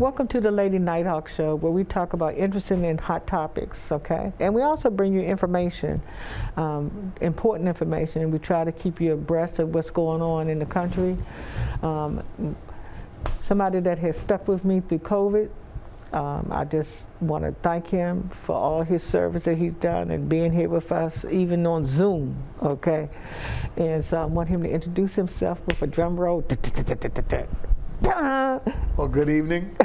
Welcome to the Lady NightHawk Show, where we talk about interesting and hot topics, okay? And we also bring you information, important information, and we try to keep you abreast of what's going on in the country. Somebody that has stuck with me through COVID, I just want to thank him for all his service that he's done and being here with us, even on Zoom, okay? And so I want him to introduce himself with a drum roll. Well, good evening.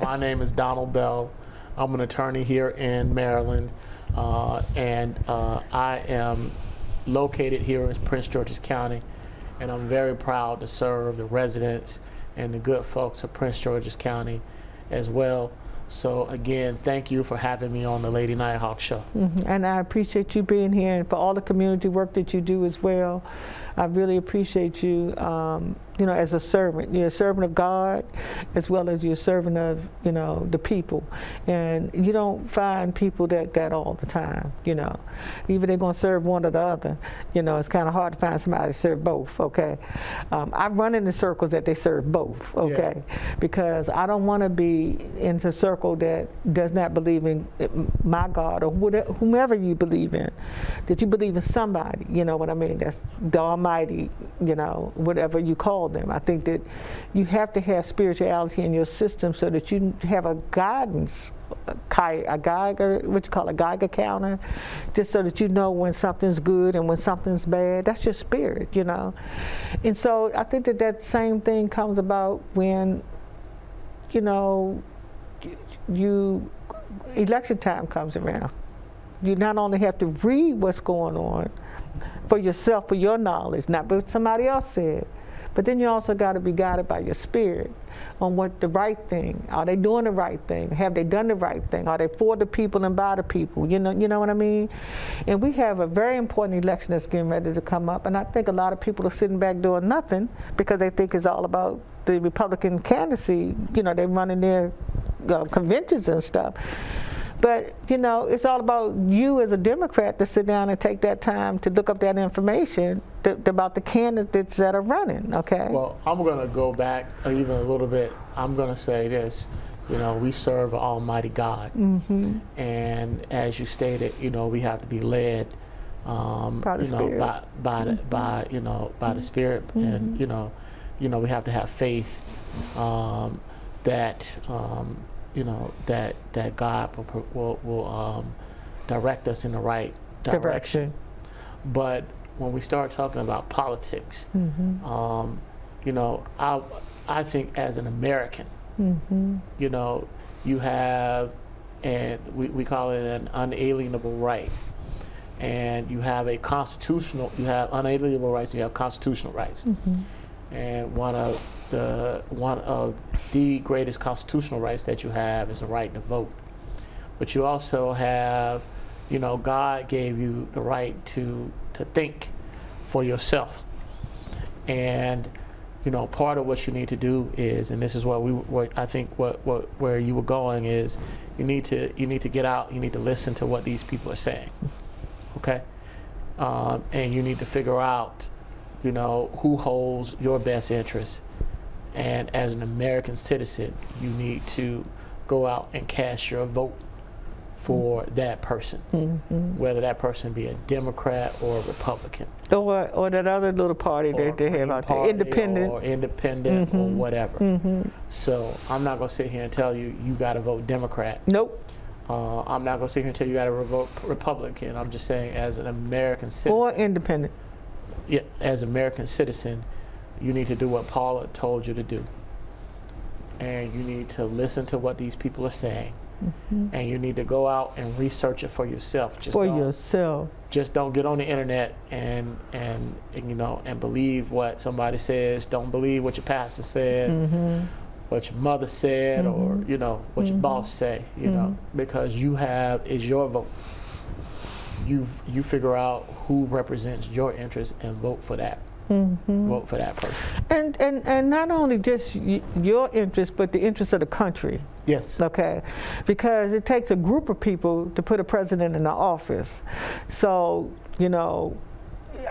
My name is Donald Bell. I'm an attorney here in Maryland, and I am located here in Prince George's County, and I'm very proud to serve the residents and the good folks of Prince George's County as well. So again, thank you for having me on the Lady NightHawk Show. And I appreciate you being here and for all the community work that you do as well. I really appreciate you, you know, as a servant. You're a servant of God as well as you're a servant of, you know, the people. And you don't find people that all the time, you know. Either they're going to serve one or the other. You know, it's kind of hard to find somebody to serve both, okay? I run in the circles that they serve both, okay? Yeah. Because I don't want to be in a circle that does not believe in my God or whomever you believe in, that you believe in somebody, you know what I mean? That's the Almighty, you know, whatever you call them. I think that you have to have spirituality in your system so that you have a guidance, a Geiger, what you call a Geiger counter, just so that you know when something's good and when something's bad. That's your spirit, you know. And so I think that same thing comes about when, you know, election time comes around. You not only have to read what's going on for yourself, for your knowledge, not what somebody else said, but then you also got to be guided by your spirit on what the right thing. Are they doing the right thing? Have they done the right thing? Are they for the people and by the people? You know what I mean? And we have a very important election that's getting ready to come up, and I think a lot of people are sitting back doing nothing because they think it's all about the Republican candidacy. You know, they're running their conventions and stuff. But, you know, it's all about you as a Democrat to sit down and take that time to look up that information about the candidates that are running, okay? Well, I'm going to go back even a little bit. I'm going to say this. You know, we serve an Almighty God. And as you stated, you know, we have to be led, by the Spirit. By the Spirit. And, you know, we have to have faith that that God will direct us in the right direction. But when we start talking about politics, you know, I think as an American, you know, you have, and we call it an unalienable right, and you have you have unalienable rights, and you have constitutional rights, and one of the greatest constitutional rights that you have is the right to vote. But you also have, you know, God gave you the right to think for yourself. And, you know, part of what you need to do is, and this is what I think where you were going is, you need to get out, you need to listen to what these people are saying, okay? And you need to figure out, you know, who holds your best interest. And as an American citizen, you need to go out and cast your vote for that person, whether that person be a Democrat or a Republican. Or that other little party that they have out there, independent. Or independent or whatever. So I'm not going to sit here and tell you got to vote Democrat. Nope. I'm not going to sit here and tell you got to vote Republican. I'm just saying as an American citizen. Or independent. Yeah, as an American citizen, you need to do what Paula told you to do. And you need to listen to what these people are saying. And you need to go out and research it for yourself. Just don't get on the internet and you know, and believe what somebody says. Don't believe what your pastor said, what your mother said, or, you know, what your boss say, you know, because is your vote. You figure out who represents your interest and vote for that. Vote for that person. And not only just your interest, but the interest of the country. Yes. Okay. Because it takes a group of people to put a president in the office. So, you know,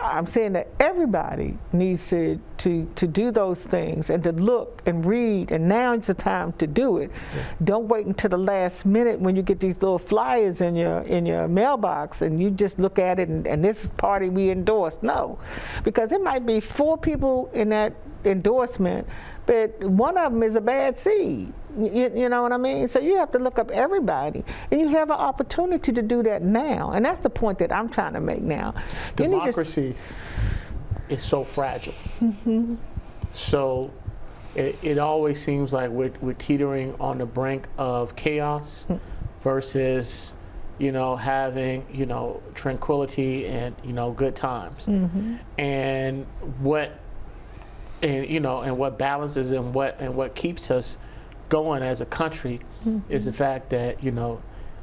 I'm saying that everybody needs to do those things and to look and read, and now is the time to do it. Yeah. Don't wait until the last minute when you get these little flyers in your mailbox and you just look at it and this is party we endorse. No, because it might be 4 people in that endorsement, but one of them is a bad seed. You know what I mean? So you have to look up everybody, and you have an opportunity to do that now. And that's the point that I'm trying to make now. Democracy is so fragile. Mm-hmm. So it always seems like we're teetering on the brink of chaos versus, having, tranquility and, good times. Mm-hmm. And what balances and what keeps us going as a country is the fact that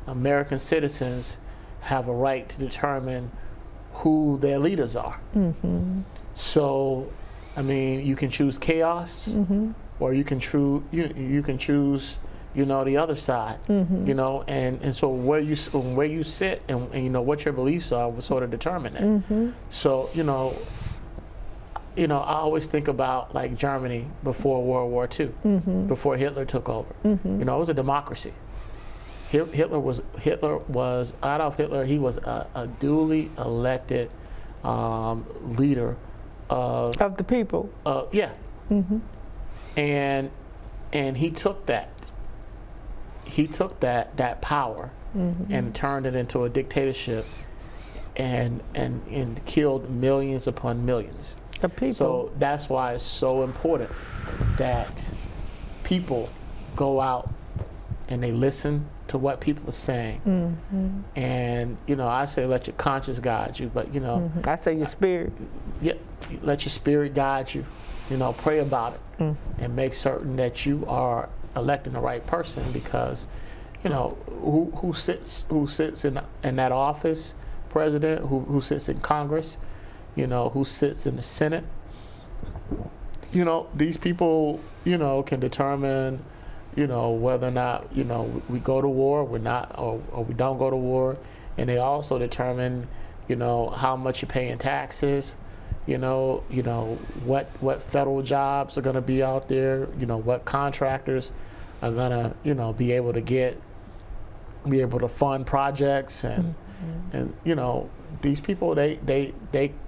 American citizens have a right to determine who their leaders are. Mm-hmm. So, I mean, you can choose chaos, or you can choose the other side. And so where you sit and what your beliefs are will sort of determine that. So I always think about like Germany before World War II, before Hitler took over. It was a democracy. Adolf Hitler, he was a duly elected leader of the people. Yeah. And he took that. He took that power and turned it into a dictatorship and killed millions upon millions. The people. So that's why it's so important that people go out and they listen to what people are saying. And I say let your conscience guide you, but I say your spirit. Yeah, let your spirit guide you. Pray about it and make certain that you are electing the right person, because who sits in that office, president, who sits in Congress, who sits in the Senate. These people, can determine, whether or not, we go to war, we're not, or we don't go to war. And they also determine, how much you pay in taxes, what federal jobs are going to be out there, what contractors are going to, be able to fund projects and, these people, they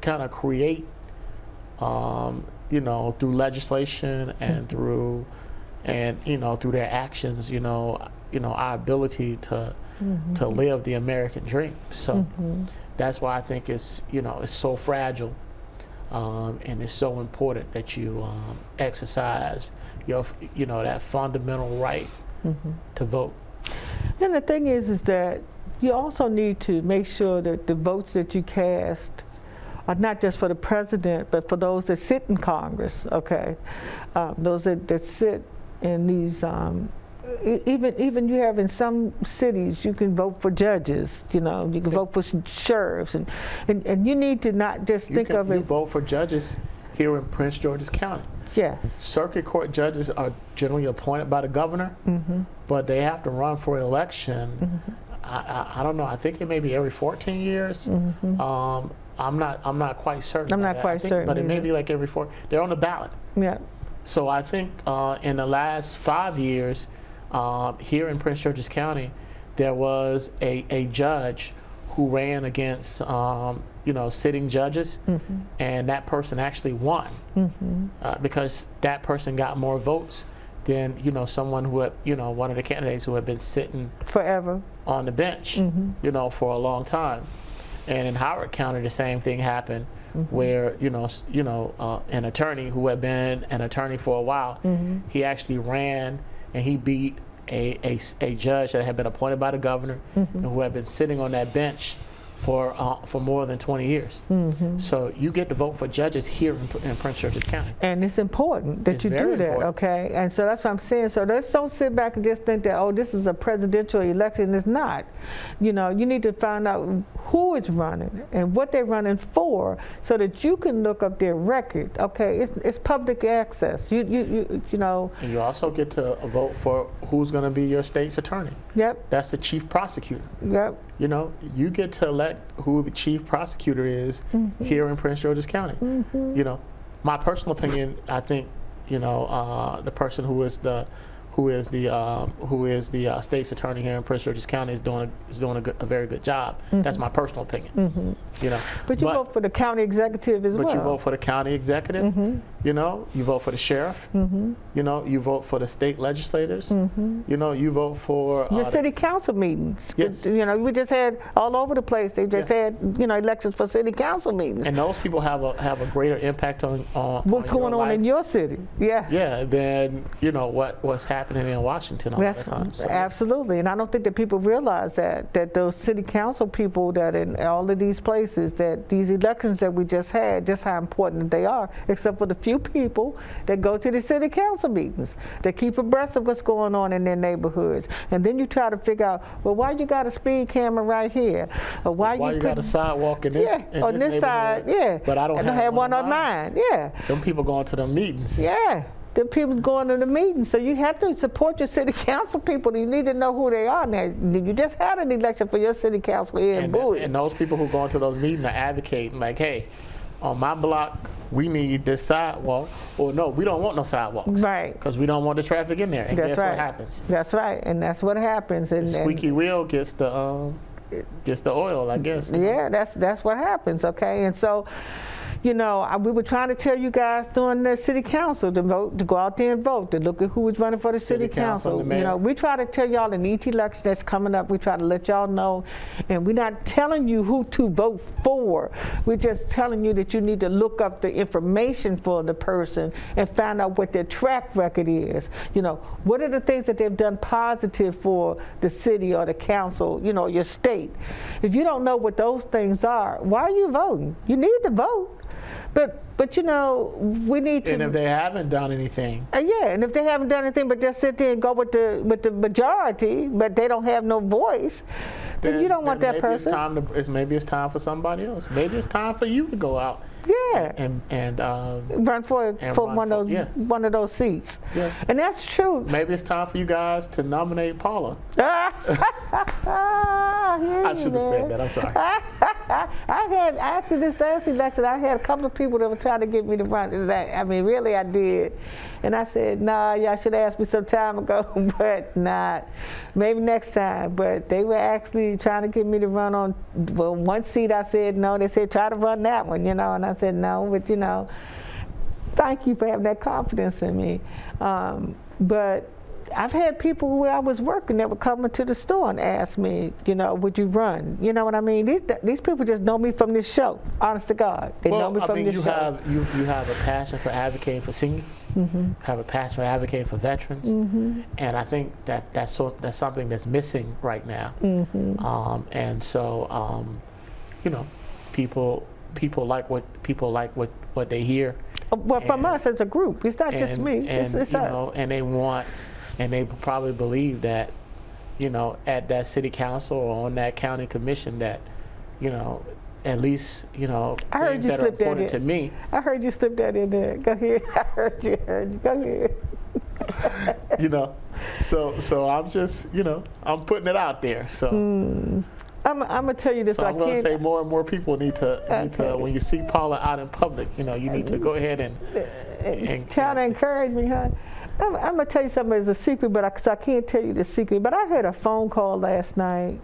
kind of create, through legislation and through their actions, our ability to live the American dream. So that's why I think it's so fragile, and it's so important that you exercise your that fundamental right to vote. And the thing is that you also need to make sure that the votes that you cast are not just for the president, but for those that sit in Congress, okay? Those that sit in these, even you have in some cities, you can vote for judges, you can vote for sheriffs, and you need to not just think of it. You vote for judges here in Prince George's County. Yes. Circuit court judges are generally appointed by the governor, but they have to run for election. I don't know. I think it may be every 14 years. I'm not quite certain. I'm not quite certain, but it may be like every 4. They're on the ballot. Yeah. So I think in the last 5 years, here in Prince George's County, there was a judge who ran against sitting judges, and that person actually won because that person got more votes than someone who had one of the candidates who had been sitting forever on the bench for a long time. And in Howard County, the same thing happened, where an attorney who had been an attorney for a while, he actually ran and he beat a judge that had been appointed by the governor and who had been sitting on that bench for more than 20 years. So you get to vote for judges here in Prince George's County. And it's important that you do that, okay? And so that's what I'm saying. So let's don't sit back and just think that, oh, this is a presidential election. It's not. You need to find out who is running and what they're running for, so that you can look up their record. Okay, it's public access. You know. And you also get to vote for who's going to be your state's attorney. Yep. That's the chief prosecutor. Yep. You know, you get to elect who the chief prosecutor is here in Prince George's County. You know, my personal opinion, I think, you know, the person who is the state's attorney here in Prince George's County is doing a very good job. That's my personal opinion. You know, but you vote for the county executive as well. But you vote for the county executive. You know, you vote for the sheriff. You know, you vote for the state legislators. You know, you vote for your city council meetings. Yes. You know, we just had all over the place. They just had, you know, elections for city council meetings. And those people have a greater impact on what's going on in your city. Yeah. Yeah, than, you know, what's happening in Washington all the time. So, absolutely, and I don't think that people realize that those city council people that in all of these places, that these elections that we just had, just how important they are, except for the few people that go to the city council meetings, that keep abreast of what's going on in their neighborhoods. And then you try to figure out, well, why you got a speed camera right here, or why you got a sidewalk in this, on this side, but I don't have one on mine. Yeah, them people going to the meetings. Yeah. The people's going to the meetings, so you have to support your city council people. You need to know who they are. Now, you just had an election for your city council here in Bowie. And those people who go into those meetings are advocating, like, hey, on my block, we need this sidewalk, or no, we don't want no sidewalks. Right. Because we don't want the traffic in there. And that's guess right. what happens? That's right, and that's what happens. And the squeaky wheel gets the oil, I guess. Yeah, that's what happens, okay? And so, you know, we were trying to tell you guys during the city council to vote, to go out there and vote, to look at who was running for the city council. You know, we try to tell y'all in each election that's coming up, we try to let y'all know, and we're not telling you who to vote for. We're just telling you that you need to look up the information for the person and find out what their track record is. You know, what are the things that they've done positive for the city or the council, you know, your state. If you don't know what those things are, why are you voting? You need to vote. But you know, we need to. And if they haven't done anything. Yeah, and if they haven't done anything but just sit there and go with the majority, but they don't have no voice, then you don't want that person. Maybe it's time for somebody else. Maybe it's time for you to go out. Yeah. And run for one of those seats. Yeah. And that's true. Maybe it's time for you guys to nominate Paula. I should have said that. I'm sorry. Actually this last election, I had a couple of people that were trying to get me to run. I mean, really, I did. And I said, nah, y'all should have asked me some time ago, but not. Maybe next time. But they were actually trying to get me to run on, well, one seat. I said no. They said try to run that one, you know. And I said no, but you know, thank you for having that confidence in me. But I've had people where I was working that would come into the store and ask me, you know, would you run? You know what I mean? These people just know me from this show. Honest to God, they know me from this show. You have a passion for advocating for seniors. Have a passion for advocating for veterans, and I think that's something that's missing right now. And so, you know, people like what they hear. Well, from us as a group, it's not just me. It's us. Know, and they probably believe that, you know, at that city council or on that county commission that, you know, at least, you know, things that are important to me. I heard you slip that in there. Go ahead. I heard you. Go ahead. You know, so I'm just, you know, I'm putting it out there. So. I'm gonna tell you this. So I'm gonna say more and more people need to when you see Paula out in public, you know, you need to go ahead and try to encourage me, huh? I'm gonna tell you something as a secret, but I can't tell you the secret. But I had a phone call last night,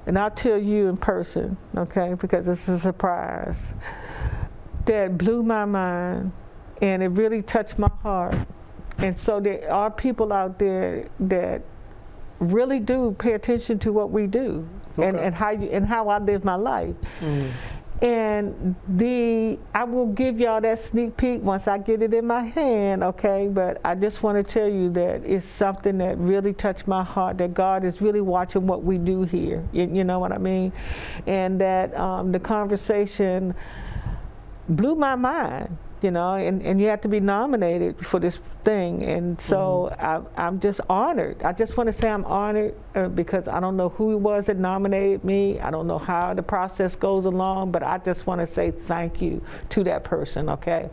and I'll tell you in person, okay? Because it's a surprise that blew my mind, and it really touched my heart. And so there are people out there that really do pay attention to what we do, and how I live my life. And I will give y'all that sneak peek once I get it in my hand, okay? But I just want to tell you that it's something that really touched my heart, that God is really watching what we do here, you know what I mean? And that the conversation blew my mind, you know, and you have to be nominated for this thing. And so I'm just honored. I just want to say I'm honored because I don't know who it was that nominated me. I don't know how the process goes along, but I just want to say thank you to that person, okay?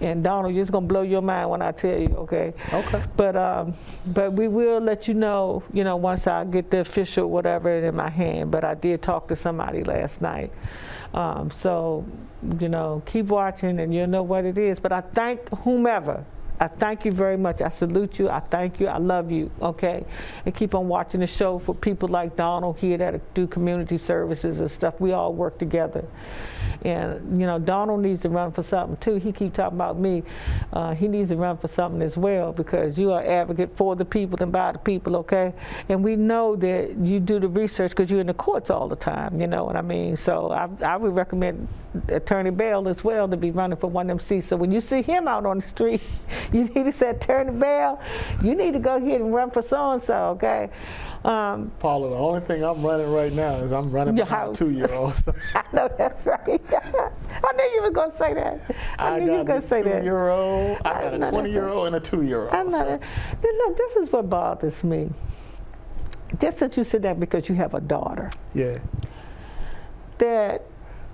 And Donald, you're just going to blow your mind when I tell you, okay? Okay. But we will let you know, once I get the official whatever in my hand. But I did talk to somebody last night. So, keep watching and you'll know what it is. But I thank whomever. I thank you very much. I salute you. I thank you. I love you, okay? And keep on watching the show for people like Donald here that do community services and stuff. We all work together. And, Donald needs to run for something, too. He keep talking about me. He needs to run for something as well because you are an advocate for the people and by the people, okay? And we know that you do the research because you're in the courts all the time, you know what I mean? So I would recommend Attorney Bell as well to be running for one of them seats. So when you see him out on the street, you need to say, Attorney Bell, you need to go ahead and run for so-and-so, okay? Paula, the only thing I'm running right now is I'm running behind 2-year-old. So. I know that's right. I knew you were going to say that. I knew you were going to say that. 2-year-old, I got a 20-year-old and a 2-year-old. I know that. Look, this is what bothers me. Just that you said that because you have a daughter. Yeah. That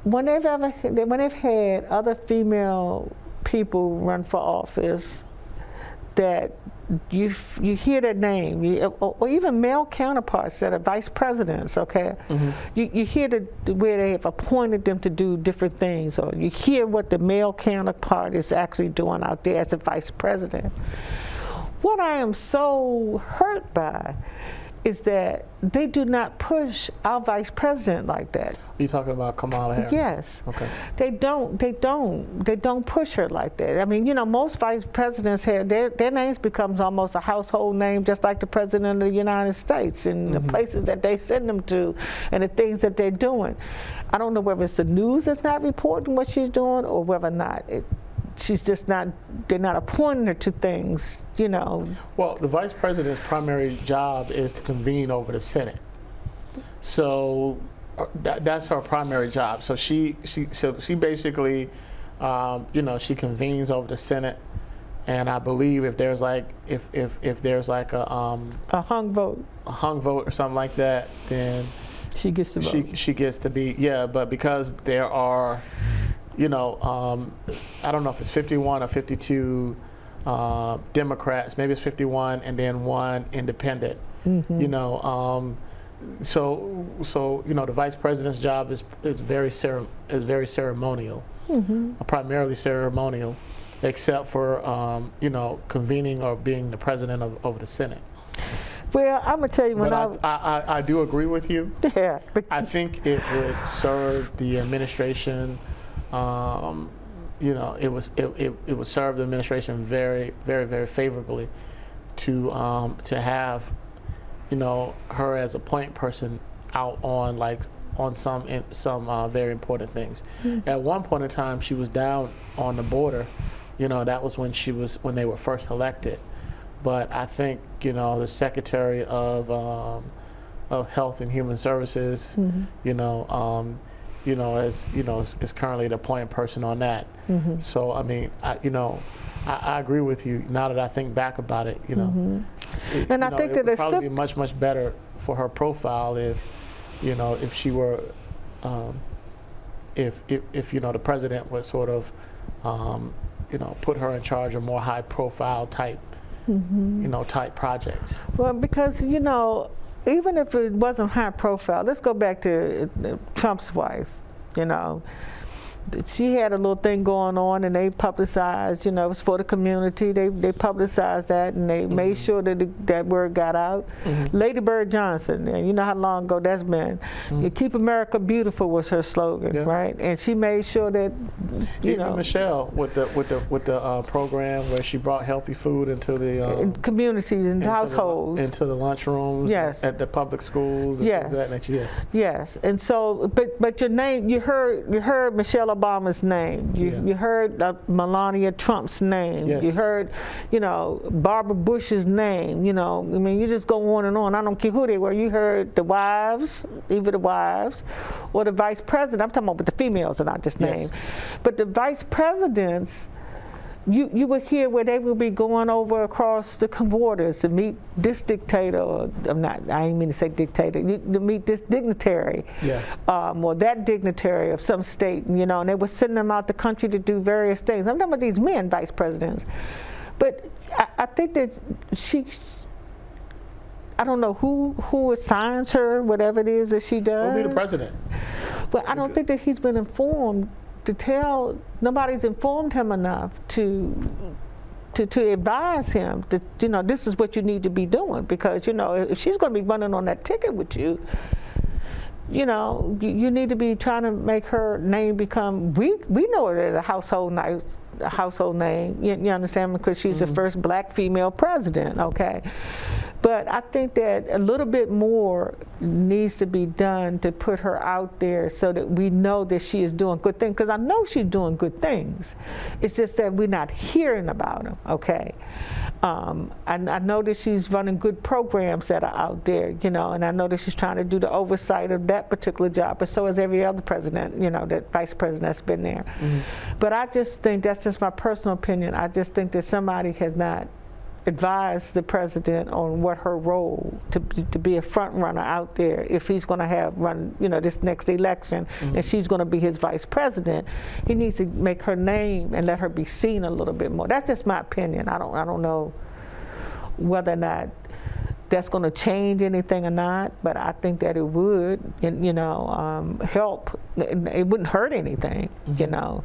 when they've had other female people run for office, that you hear their name, or even male counterparts that are vice presidents, okay? You hear where they have appointed them to do different things, or you hear what the male counterpart is actually doing out there as a vice president. What I am so hurt by is that they do not push our vice president like that. You talking about Kamala Harris? Yes. Okay. They don't push her like that. I mean, most vice presidents have their names becomes almost a household name, just like the president of the United States and the places that they send them to and the things that they're doing. I don't know whether it's the news that's not reporting what she's doing or whether or not she's just not, they're not appointing her to things, Well, the vice president's primary job is to convene over the Senate. So that's her primary job. So she basically, she convenes over the Senate, and I believe if there's like if there's like a hung vote or something like that, then she gets to vote. She gets to be but because there are. I don't know if it's 51 or 52 Democrats, maybe it's 51 and then one independent. So the vice president's job is very ceremonial, primarily ceremonial, except for convening or being the president of the Senate. Well, I'm gonna tell you when I do agree with you. Yeah. I think it would serve the administration. It would serve the administration very, very, very favorably to have, her as a point person out on some very important things. At one point in time, she was down on the border. That was when they were first elected. But I think the Secretary of Health and Human Services, is currently the point person on that. So I mean, I agree with you. Now that I think back about it, and I think that it would probably be much better for her profile if she were, if the president would sort of, put her in charge of more high-profile type, type projects. Well, because even if it wasn't high profile, let's go back to Trump's wife, she had a little thing going on and they publicized, it was for the community. They publicized that and they made sure that that word got out. Lady Bird Johnson, and you know how long ago that's been. You keep America beautiful was her slogan, right? And she made sure that, Even Michelle with the program where she brought healthy food into the communities and households, into the lunchrooms, at the public schools, and things of that nature. Yes. And so, but your name, you heard Michelle Obama's name. You heard Melania Trump's name. You heard, Barbara Bush's name. I mean, you just go on and on. I don't care who they were. You heard the wives, either the wives, or the vice president. I'm talking about with the females that I just named. But the vice presidents, you would hear where they would be going over across the borders to meet this dictator, or I didn't mean to say dictator, to meet this dignitary, or that dignitary of some state, you know, and they were sending them out the country to do various things. I'm talking about these men vice presidents. But I think that I don't know who assigns her, whatever it is that she does. Who'll be the president? But I don't think that he's been informed to tell, nobody's informed him enough to advise him that, you know, this is what you need to be doing, because, you know, if she's going to be running on that ticket with you, you know, you need to be trying to make her name become, we know it as a household name, you understand, because she's the first black female president, okay? But I think that a little bit more needs to be done to put her out there so that we know that she is doing good things, because I know she's doing good things. It's just that we're not hearing about them, okay? I know that she's running good programs that are out there, you know, and I know that she's trying to do the oversight of that particular job, but so is every other president, you know, that vice president that's been there. But I just think, that's just my personal opinion, I just think that somebody has not advise the president on what her role to be a front runner out there if he's going to run, you know, this next election, and she's going to be his vice president. He needs to make her name and let her be seen a little bit more. That's just my opinion. I don't know whether or not that's going to change anything or not, but I think that it would, you know, help. It wouldn't hurt anything, you know.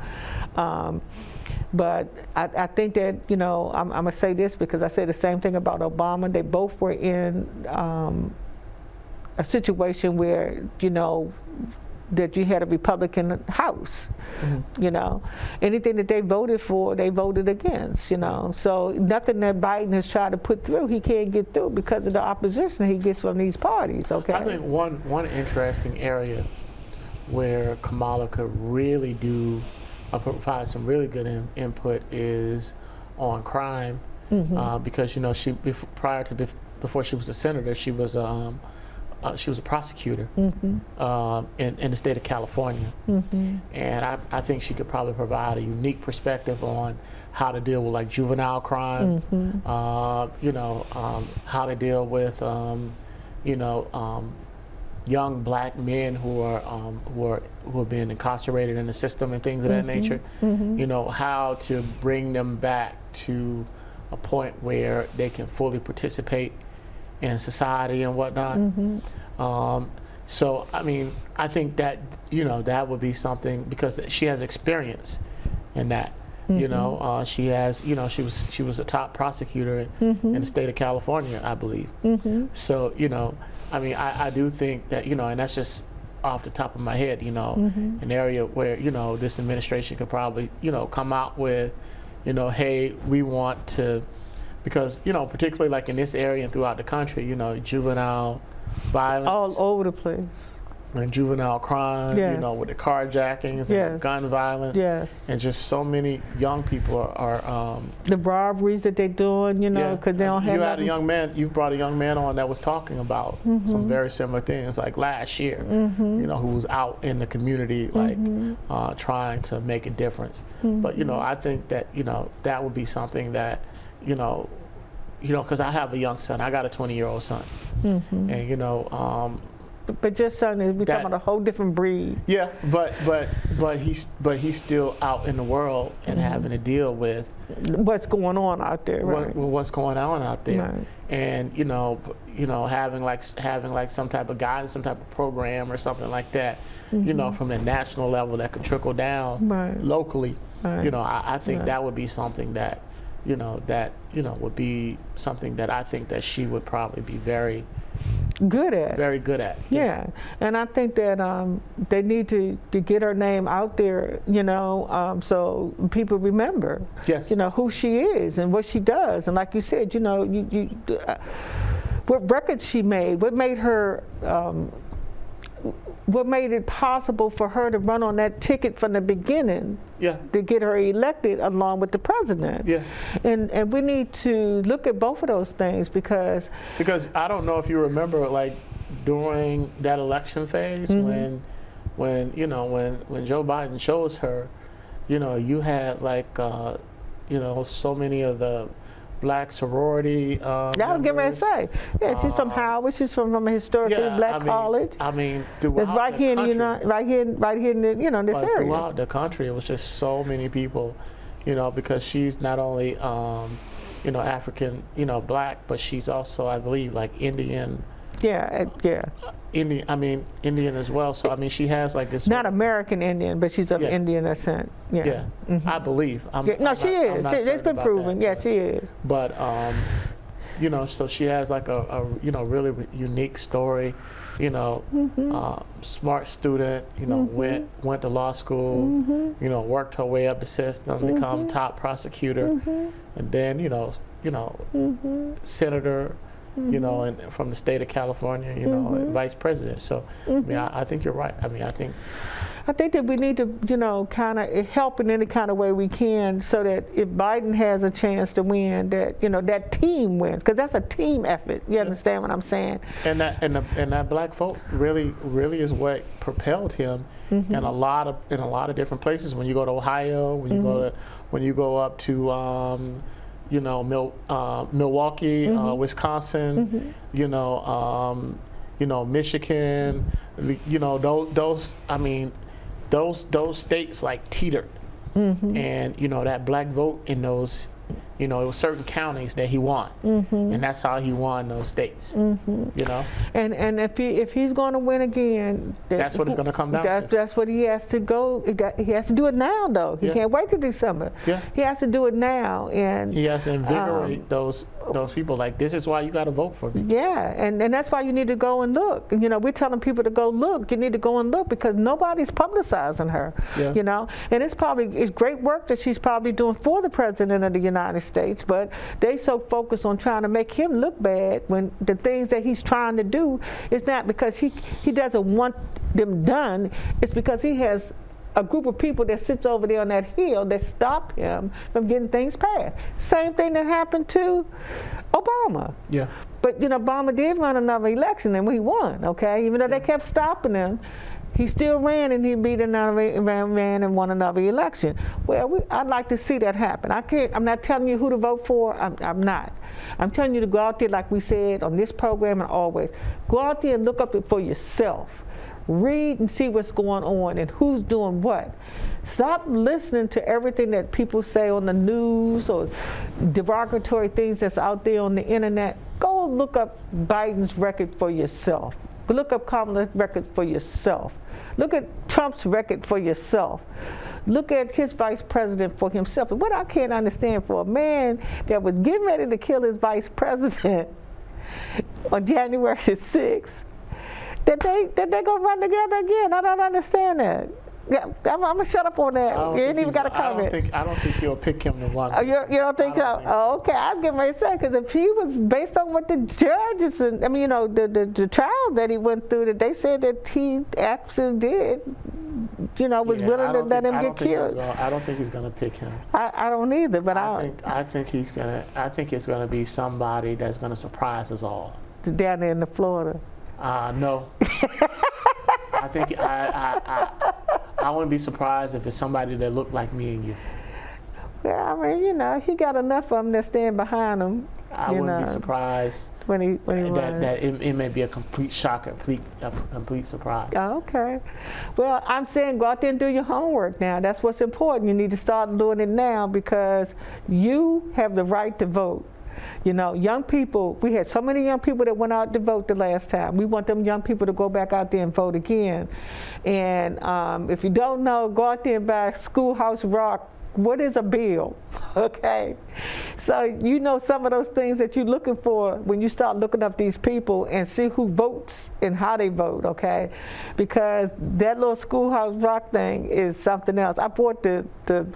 But I think that, you know, I'm going to say this because I said the same thing about Obama. They both were in a situation where, you know, that you had a Republican House, you know. Anything that they voted for, they voted against, you know. So nothing that Biden has tried to put through, he can't get through because of the opposition he gets from these parties, okay? I think one interesting area where Kamala could really provide some really good input is on crime, because, you know, before she was a senator, she was a prosecutor in the state of California, and I think she could probably provide a unique perspective on how to deal with like juvenile crime, you know, how to deal with you know, young black men who are being incarcerated in the system and things of that nature. You know, how to bring them back to a point where they can fully participate in society and whatnot. So I mean, I think that, you know, that would be something, because she has experience in that. You know, she has, you know, she was a top prosecutor in the state of California, I believe. So, you know, I mean, I do think that, you know, and that's just off the top of my head, you know, an area where, you know, this administration could probably, you know, come out with, you know, hey, we want to, because, you know, particularly like in this area and throughout the country, you know, juvenile violence. All over the place. And juvenile crime, you know, with the carjackings and gun violence. And just so many young people are the robberies that they're doing, you know, because they don't have you brought a young man on that was talking about some very similar things, like last year, you know, who was out in the community, like trying to make a difference. But, you know, I think that, you know, that would be something that, you know, because I have a young son. I got a 20-year-old son. And, you know, but your son is, we're talking about a whole different breed. Yeah, but he's still out in the world and having to deal with what's going on out there, right? What's going on out there, right. And you know, having like some type of guidance, some type of program or something like that, you know, from the national level that could trickle down locally. You know, I think that would be something that, you know, would be something that I think that she would probably be very good at. Yeah, and I think that they need to get her name out there, you know, so people remember, you know, who she is and what she does. And like you said, you know, what records she made, what made her, what made it possible for her to run on that ticket from the beginning, to get her elected along with the president. And we need to look at both of those things, because I don't know if you remember, like during that election phase, when you know, when Joe Biden chose her, you know, you had like so many of the black sorority I was getting ready to say, yeah, she's from Howard. She's from a historically black college. I mean, throughout it's right the here country, right here in the, this area. Throughout the country, it was just so many people, because she's not only, African, black, but she's also, I believe, like Indian. Yeah. Indian as well. So I mean, she has like this. Not American Indian, but she's of Indian descent. Yeah. Yeah, I believe. She is. It's been proven. That, she is. But so she has like a really unique story. Smart student. Went to law school. Worked her way up the system, become top prosecutor, and then senator. And from the state of California, vice president. So, I mean, I think you're right. I mean, I think that we need to, kind of help in any kind of way we can, so that if Biden has a chance to win, that that team wins, because that's a team effort. You understand what I'm saying? And that black vote really is what propelled him in a lot of different places. When you go to Ohio, when you go up to Milwaukee, Wisconsin, Michigan, those states like teetered, and that black vote in those, it was certain counties that he won, and that's how he won those states. And if he's going to win again, that's what it's going to come down to. That's what he has to go. He has to do it now, though. He can't wait till December. Yeah. He has to do it now, and he has to invigorate those people. Like, this is why you got to vote for me. Yeah, and that's why you need to go and look. We're telling people to go look. You need to go and look, because nobody's publicizing her. Yeah. And it's great work that she's probably doing for the president of the United States, but they so focused on trying to make him look bad, when the things that he's trying to do is not because he doesn't want them done. It's because he has a group of people that sits over there on that hill that stop him from getting things passed. Same thing that happened to Obama. Yeah. But Obama did run another election and he won. Okay, even though they kept stopping him, he still ran, and he ran and won another election. Well, I'd like to see that happen. I'm not telling you who to vote for. I'm not. I'm telling you to go out there, like we said on this program and always. Go out there and look up for yourself. Read and see what's going on and who's doing what. Stop listening to everything that people say on the news or derogatory things that's out there on the internet. Go look up Biden's record for yourself. Look up Kamala's record for yourself. Look at Trump's record for yourself. Look at his vice president for himself. And what I can't understand, for a man that was getting ready to kill his vice president on January 6th, that they gonna run together again. I don't understand that. Yeah, I'm gonna shut up on that. You ain't even got to comment. I don't think he'll pick him to run. You don't think so? Oh, okay. I was getting ready to say, because if he was based on what the judges, the trial that he went through, that they said that he actually did, was willing to let him get killed. I don't think he's gonna pick him. I don't either, but I think it's gonna be somebody that's gonna surprise us all. Down there in Florida. No. I think I wouldn't be surprised if it's somebody that looked like me and you. Yeah, I mean, he got enough of them that stand behind him. I wouldn't be surprised when he runs. That it may be a complete shock, a complete surprise. Oh, okay. Well, I'm saying go out there and do your homework now. That's what's important. You need to start doing it now, because you have the right to vote. Young people, we had so many young people that went out to vote the last time. We want them young people to go back out there and vote again. And if you don't know, go out there and buy Schoolhouse Rock. What is a bill? Okay. So some of those things that you're looking for when you start looking up these people and see who votes and how they vote, okay? Because that little Schoolhouse Rock thing is something else. I bought the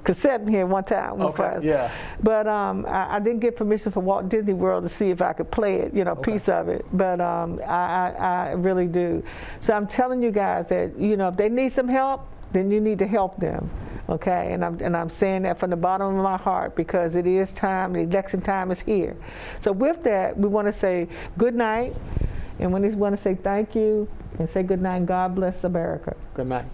cassette in here one time. Okay, yeah. But I didn't get permission from Walt Disney World to see if I could play it, okay. Piece of it. But I really do. So I'm telling you guys that, if they need some help, then you need to help them. Okay, and I'm saying that from the bottom of my heart, because it is time. The election time is here. So with that, we want to say good night, and we want to say thank you and say good night. And God bless America. Good night.